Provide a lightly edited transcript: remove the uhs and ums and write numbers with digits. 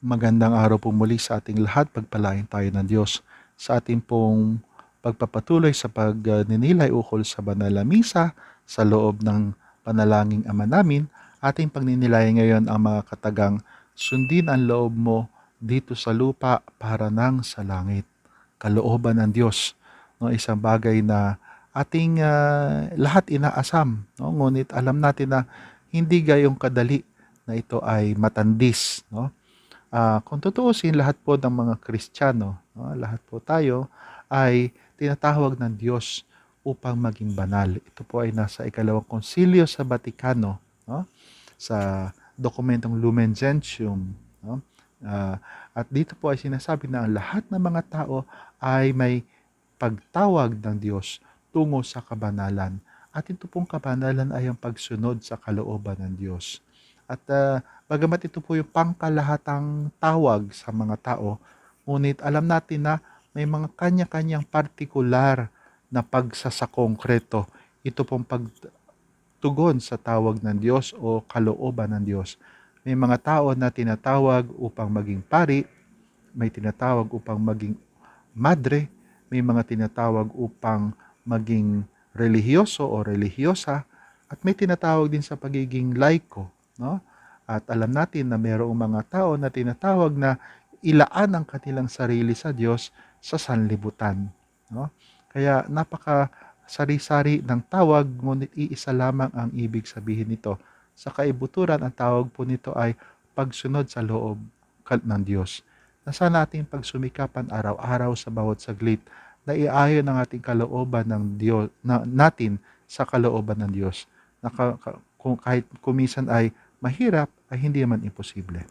Magandang araw po muli sa ating lahat. Pagpalain tayo ng Diyos sa ating pong pagpapatuloy sa pagninilay ukol sa banal na misa sa loob ng panalangin Ama namin. Ating pagninilay ngayon ang mga katagang sundin ang loob mo dito sa lupa para nang sa langit. Kalooban ng Diyos. No, isang bagay na ating lahat inaasam. No? Ngunit alam natin na hindi gayong kadali na ito ay matandis. No? Kung tutuusin, lahat po ng mga Kristiyano, no, lahat po tayo ay tinatawag ng Diyos upang maging banal. Ito po ay nasa ikalawang konsilyo sa Batikano, no, sa dokumentong Lumen Gentium. No? At dito po ay sinasabi na ang lahat ng mga tao ay may pagtawag ng Diyos tungo sa kabanalan. At ito pong kabanalan ay ang pagsunod sa kalooban ng Diyos. At bagamat ito po yung pangkalahatang tawag sa mga tao, ngunit alam natin na may mga kanya-kanyang partikular na pagsasakongkreto. Ito pong pagtugon sa tawag ng Diyos o kalooban ng Diyos. May mga tao na tinatawag upang maging pari, may tinatawag upang maging madre, may mga tinatawag upang maging relihiyoso o relihiyosa, at may tinatawag din sa pagiging laiko. No? At alam natin na mayroong mga tao na tinatawag na ilaan ang kanilang sarili sa Diyos sa sanlibutan. No? Kaya napaka sari-sari ng tawag, ngunit iisa lamang ang ibig sabihin nito. Sa kaibuturan, ang tawag po nito ay pagsunod sa loob ng Diyos. Na sana ating pagsumikapan araw-araw sa bawat saglit na iayon ang ating kalooban ng Diyos, natin sa kalooban ng Diyos. Kung kahit kumisan ay mahirap, ay hindi naman imposible.